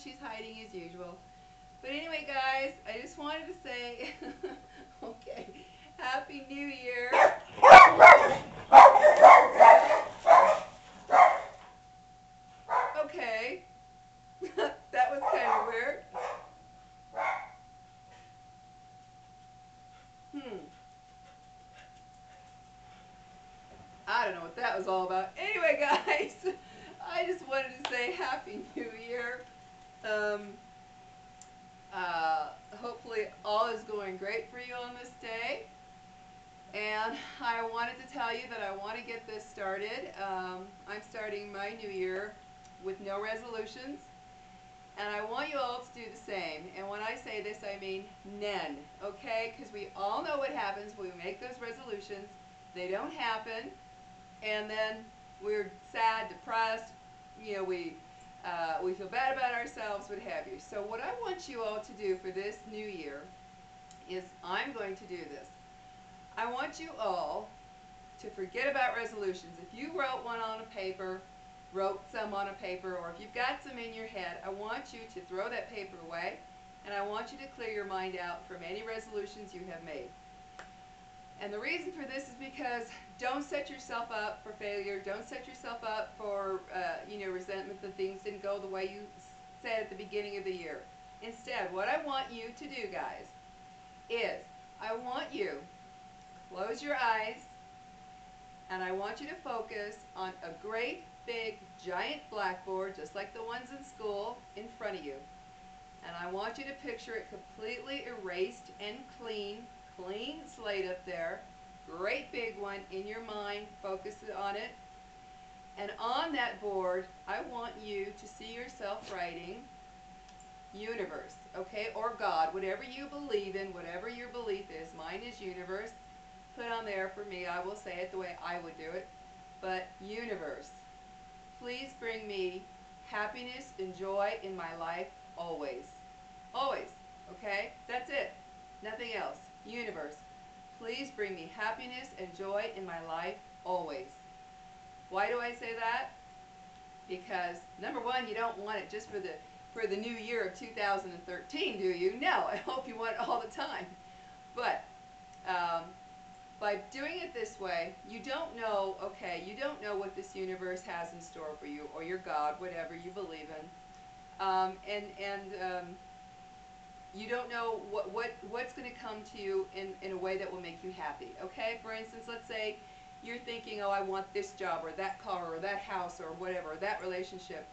she's hiding as usual. But anyway, guys, I just wanted to say, okay, Happy New Year. Okay, that was kind of weird. Hmm, I don't know what that was all about. Anyway, guys, I just wanted to say Happy New Year. Um, Hopefully, all is going great for you on this day. And I wanted to tell you that I want to get this started. I'm starting my new year with no resolutions, and I want you all to do the same. And when I say this, I mean none, okay? Because we all know what happens when we make those resolutions. They don't happen, and then we're sad, depressed. We feel bad about ourselves, what have you. So what I want you all to do for this new year is I'm going to do this. I want you all to forget about resolutions. If you wrote one on a paper, wrote some on a paper, or if you've got some in your head, I want you to throw that paper away, and I want you to clear your mind out from any resolutions you have made. And the reason for this is because don't set yourself up for failure. Don't set yourself up for resentment that things didn't go the way you said at the beginning of the year. Instead, what I want you to do, guys, is I want you close your eyes, and I want you to focus on a great big giant blackboard, just like the ones in school, in front of you. And I want you to picture it completely erased and clean slate up there. Great big one in your mind, focus on it. And on that board, I want you to see yourself writing universe, okay, or God, whatever you believe in, whatever your belief is. Mine is universe. Put on there for me, I will say it the way I would do it, but universe, please bring me happiness and joy in my life always. Always, okay? That's it. Nothing else. Universe, please bring me happiness and joy in my life always. Why do I say that? Because number one, you don't want it just for the new year of 2013, do you? No, I hope you want it all the time. But um, by doing it this way, you don't know, okay, you don't know what this universe has in store for you, or your God, whatever you believe in. You don't know what's going to come to you in a way that will make you happy, okay? For instance, let's say you're thinking, oh, I want this job, or that car, or that house, or whatever, that relationship,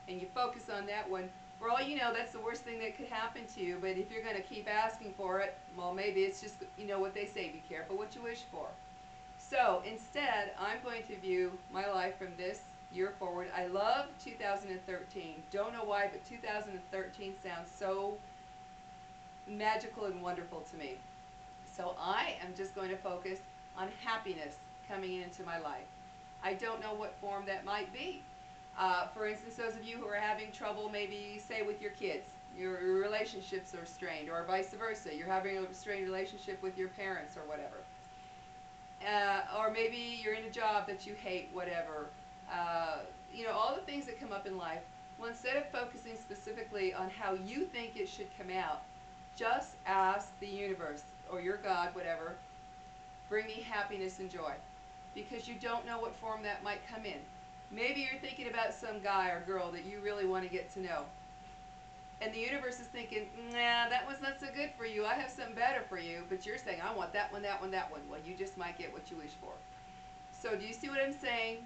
and you focus on that one. For all you know, that's the worst thing that could happen to you, but if you're going to keep asking for it, well, maybe it's just, what they say, be careful what you wish for. So instead, I'm going to view my life from this year forward. I love 2013. Don't know why, but 2013 sounds so magical and wonderful to me. So I am just going to focus on happiness coming into my life. I don't know what form that might be. For instance, those of you who are having trouble, maybe say with your kids, your relationships are strained, or vice versa, you're having a strained relationship with your parents or whatever. Or maybe you're in a job that you hate, whatever. All the things that come up in life. Well, instead of focusing specifically on how you think it should come out, just ask the universe or your God, whatever, bring me happiness and joy. Because you don't know what form that might come in. Maybe you're thinking about some guy or girl that you really want to get to know. And the universe is thinking, nah, that one's not so good for you. I have something better for you. But you're saying, I want that one, that one, that one. Well, you just might get what you wish for. So do you see what I'm saying?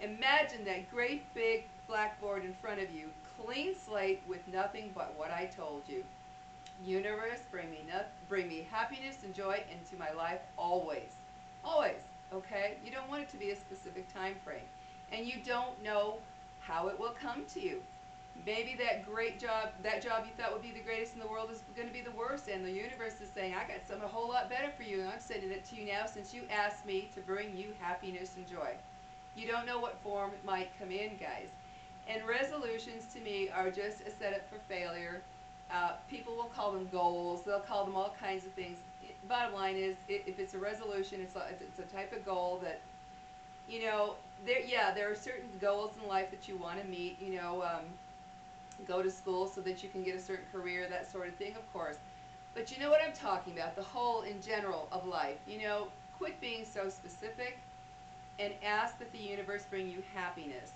Imagine that great big blackboard in front of you, clean slate with nothing but what I told you. Universe, bring me happiness and joy into my life always. Always, okay? You don't want it to be a specific time frame. And you don't know how it will come to you. Maybe that job you thought would be the greatest in the world is going to be the worst, and the universe is saying, I got something a whole lot better for you, and I'm sending it to you now since you asked me to bring you happiness and joy. You don't know what form it might come in, guys. And resolutions, to me, are just a setup for failure. People will call them goals. They'll call them all kinds of things. Bottom line is, if it's a resolution, it's a type of goal that, there are certain goals in life that you want to meet. go to school so that you can get a certain career, that sort of thing, of course. But you know what I'm talking about, the whole in general of life. Quit being so specific and ask that the universe bring you happiness.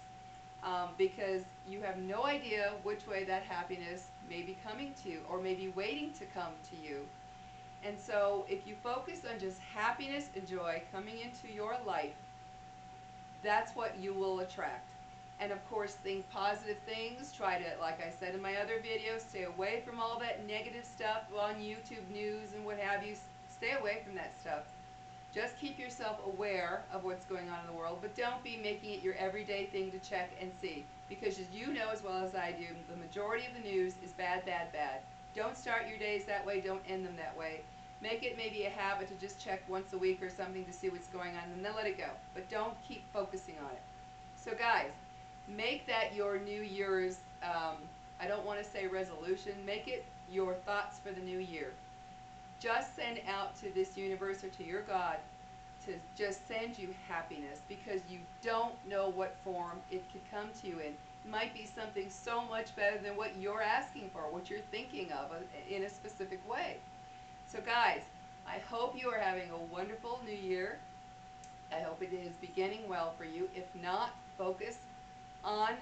Because you have no idea which way that happiness may be coming to you or may be waiting to come to you. And so if you focus on just happiness and joy coming into your life, that's what you will attract. And of course, think positive things. Try to, like I said in my other videos, stay away from all that negative stuff on YouTube news and what have you. Stay away from that stuff. Just keep yourself aware of what's going on in the world, but don't be making it your everyday thing to check and see. Because as you know as well as I do, the majority of the news is bad, bad, bad. Don't start your days that way. Don't end them that way. Make it maybe a habit to just check once a week or something to see what's going on, and then let it go. But don't keep focusing on it. So guys, make that your New Year's, I don't want to say resolution, make it your thoughts for the new year. Just send out to this universe or to your God to just send you happiness, because you don't know what form it could come to you in. It might be something so much better than what you're asking for, what you're thinking of in a specific way. So guys, I hope you are having a wonderful new year. I hope it is beginning well for you. If not, focus on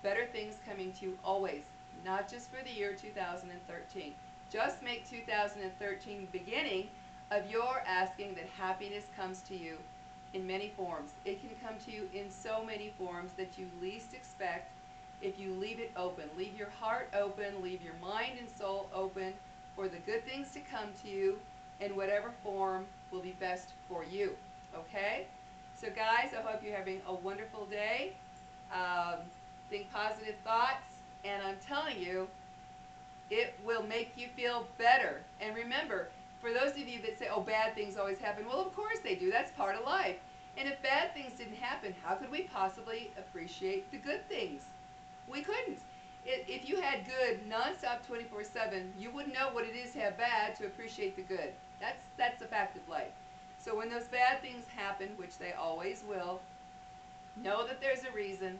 better things coming to you always, not just for the year 2013. Just make 2013 the beginning of your asking that happiness comes to you in many forms. It can come to you in so many forms that you least expect if you leave it open. Leave your heart open, leave your mind and soul open for the good things to come to you in whatever form will be best for you. Okay? So guys, I hope you're having a wonderful day. Think positive thoughts, and I'm telling you, it will make you feel better. And remember, for those of you that say, oh, bad things always happen, well, of course they do. That's part of life. And if bad things didn't happen, how could we possibly appreciate the good things? We couldn't. If you had good nonstop 24/7, you wouldn't know what it is to have bad to appreciate the good. That's the fact of life. So when those bad things happen, which they always will, know that there's a reason.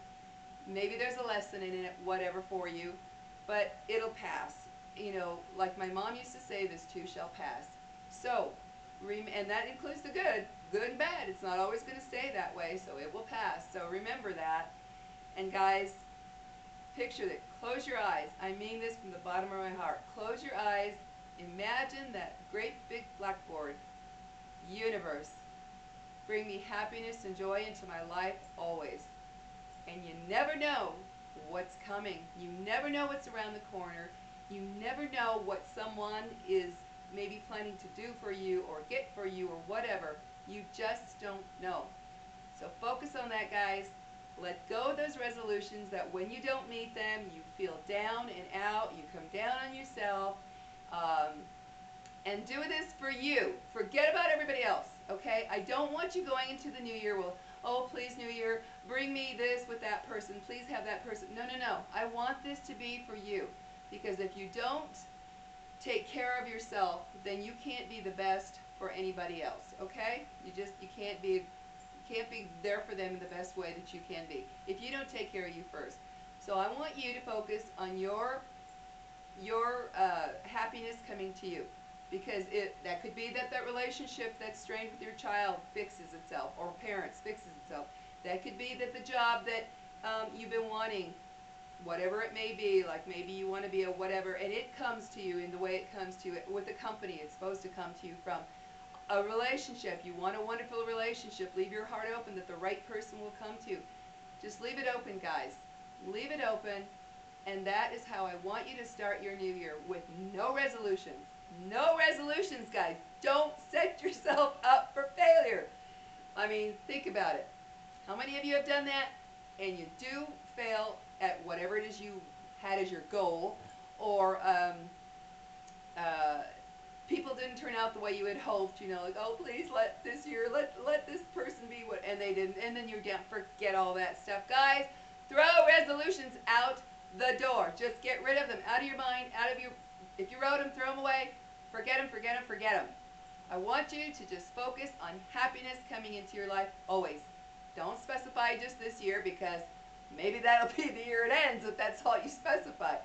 Maybe there's a lesson in it, whatever for you, but it'll pass. Like my mom used to say, this too shall pass. So, and that includes the good and bad. It's not always going to stay that way, so it will pass. So remember that. And guys, picture that. Close your eyes. I mean this from the bottom of my heart. Close your eyes. Imagine that great big blackboard. Universe, bring me happiness and joy into my life always. And you never know what's coming. You never know what's around the corner. You never know what someone is maybe planning to do for you or get for you or whatever. You just don't know. So focus on that, guys. Let go of those resolutions that when you don't meet them, you feel down and out. You come down on yourself. And do this for you. Forget about everybody else, okay? I don't want you going into the new year, well, oh, please, new year, bring me this with that person. Please have that person. No, no, no. I want this to be for you. Because if you don't take care of yourself, then you can't be the best for anybody else, okay? You can't be there for them in the best way that you can be if you don't take care of you first. So I want you to focus on your happiness coming to you. Because that could be that relationship that's strained with your child fixes itself, or parents fixes itself. That could be that the job that you've been wanting, whatever it may be, like maybe you want to be a whatever, and it comes to you in the way it comes to you. With a company, it's supposed to come to you from. A relationship, you want a wonderful relationship, leave your heart open that the right person will come to you. Just leave it open, guys. Leave it open, and that is how I want you to start your new year, with no resolutions. No resolutions, guys. Don't set yourself up for failure. I mean, think about it. How many of you have done that? And you do fail at whatever it is you had as your goal, or people didn't turn out the way you had hoped, like, oh, please let this year, let this person be what, and they didn't, and then you're down, forget all that stuff. Guys, throw resolutions out the door. Just get rid of them, out of your mind, if you wrote them, throw them away, forget them, forget them, forget them. I want you to just focus on happiness coming into your life always. Don't specify just this year, because Maybe that'll be the year it ends if that's all you specify.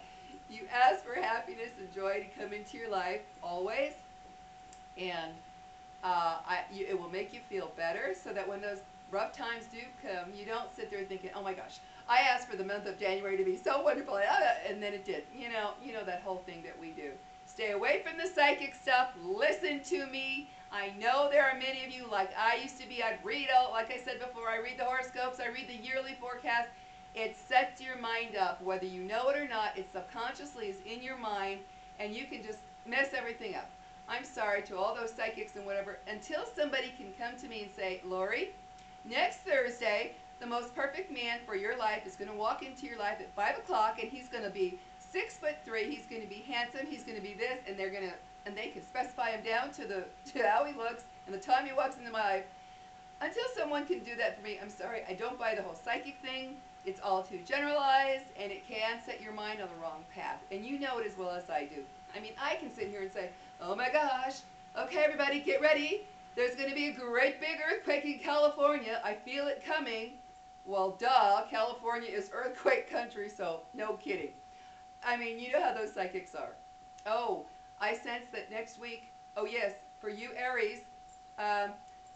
You ask for happiness and joy to come into your life always, and it will make you feel better so that when those rough times do come, you don't sit there thinking, oh my gosh, I asked for the month of January to be so wonderful, and then it did. You know that whole thing that we do. Stay away from the psychic stuff. Listen to me. I know there are many of you like I used to be. I'd read, like I said before, I read the horoscopes, I read the yearly forecast. It sets your mind up. Whether you know it or not, it subconsciously is in your mind, and you can just mess everything up. I'm sorry to all those psychics and whatever, until somebody can come to me and say, Lori, next Thursday, the most perfect man for your life is going to walk into your life at 5 o'clock, and he's going to be 6'3", he's going to be handsome, he's going to be this, and they can specify him down to how he looks and the time he walks into my life. Until someone can do that for me, I'm sorry, I don't buy the whole psychic thing. It's all too generalized, and it can set your mind on the wrong path. And you know it as well as I do. I mean, I can sit here and say, oh my gosh, okay everybody, get ready. There's going to be a great big earthquake in California. I feel it coming. Well, duh, California is earthquake country, so no kidding. I mean, you know how those psychics are. Oh, I sense that next week, oh yes, for you Aries,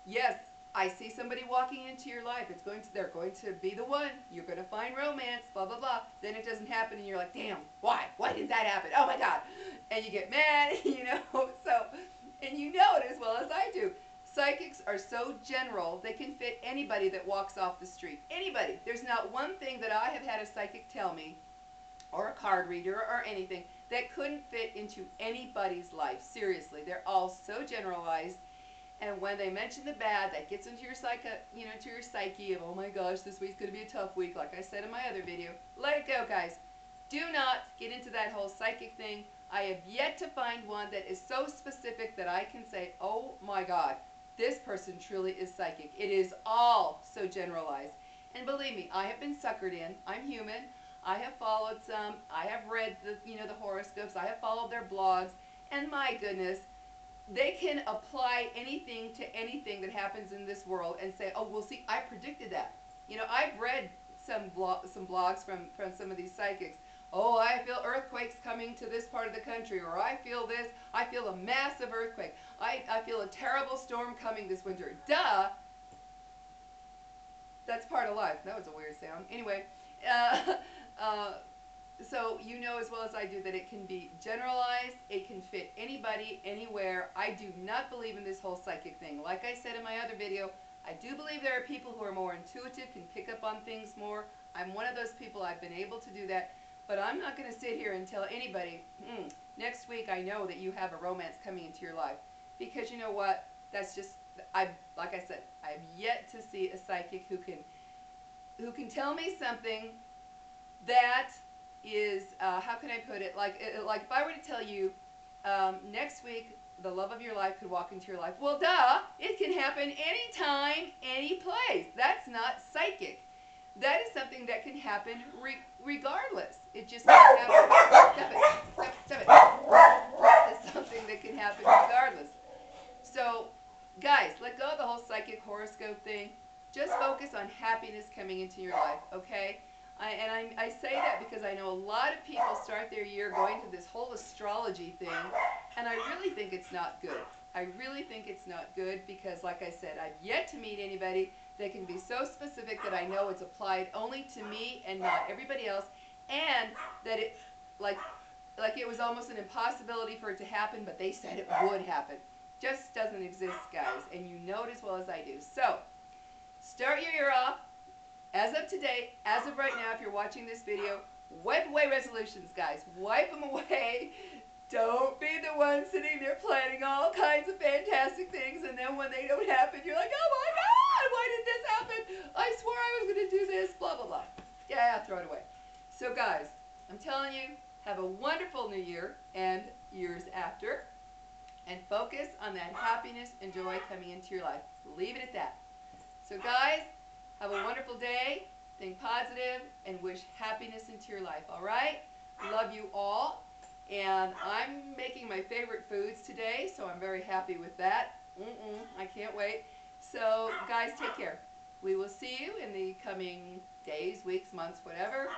yes, I see somebody walking into your life. They're going to be the one. You're going to find romance, blah, blah, blah. Then it doesn't happen, and you're like, damn, why? Why didn't that happen? Oh, my God. And you get mad, you know. And you know it as well as I do. Psychics are so general, they can fit anybody that walks off the street. Anybody. There's not one thing that I have had a psychic tell me, or a card reader, or anything, that couldn't fit into anybody's life. Seriously. They're all so generalized. And when they mention the bad, that gets into your psyche of, oh my gosh, this week's going to be a tough week, like I said in my other video. Let it go, guys. Do not get into that whole psychic thing. I have yet to find one that is so specific that I can say, oh my God, this person truly is psychic. It is all so generalized. And believe me, I have been suckered in. I'm human. I have followed some. I have read the horoscopes. I have followed their blogs. And my goodness, they can apply anything to anything that happens in this world and say, oh, well, see, I predicted that. I've read some blogs from some of these psychics. Oh, I feel earthquakes coming to this part of the country, or I feel this, I feel a massive earthquake. I feel a terrible storm coming this winter. Duh! That's part of life. That was a weird sound. Anyway, so you know as well as I do that it can be generalized, it can fit anybody, anywhere. I do not believe in this whole psychic thing. Like I said in my other video, I do believe there are people who are more intuitive, can pick up on things more. I'm one of those people. I've been able to do that. But I'm not going to sit here and tell anybody, next week I know that you have a romance coming into your life. Because you know what? That's just, like I said, I've yet to see a psychic who can tell me something that is, how can I put it, like if I were to tell you, next week the love of your life could walk into your life. Well, duh, it can happen anytime, any place. That's not psychic. That is something that can happen regardless. It just can't happen. Stop it. It's something that can happen regardless. So, guys, let go of the whole psychic horoscope thing. Just focus on happiness coming into your life, okay? I say that because I know a lot of people start their year going to this whole astrology thing, and I really think it's not good. I really think it's not good because, like I said, I've yet to meet anybody that can be so specific that I know it's applied only to me and not everybody else, and that it, like it was almost an impossibility for it to happen, but they said it would happen. Just doesn't exist, guys, and you know it as well as I do. So, start your year off. As of today, as of right now, if you're watching this video, wipe away resolutions, guys. Wipe them away. Don't be the one sitting there planning all kinds of fantastic things, and then when they don't happen, you're like, oh my God, why did this happen? I swore I was going to do this, blah, blah, blah. Yeah, throw it away. So, guys, I'm telling you, have a wonderful new year and years after, and focus on that happiness and joy coming into your life. Leave it at that. So, guys, have a wonderful day, think positive, and wish happiness into your life, all right? Love you all, and I'm making my favorite foods today, so I'm very happy with that. I can't wait. So, guys, take care. We will see you in the coming days, weeks, months, whatever.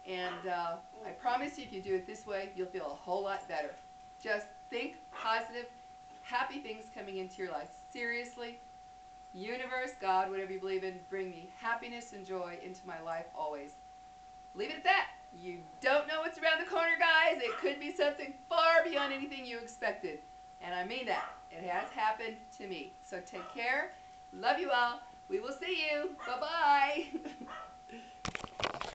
And I promise you, if you do it this way, you'll feel a whole lot better. Just think positive, happy things coming into your life. Seriously, universe, God, whatever you believe in, bring me happiness and joy into my life always. Leave it at that. You don't know what's around the corner, guys. It could be something far beyond anything you expected. And I mean that. It has happened to me. So take care. Love you all. We will see you. Bye-bye.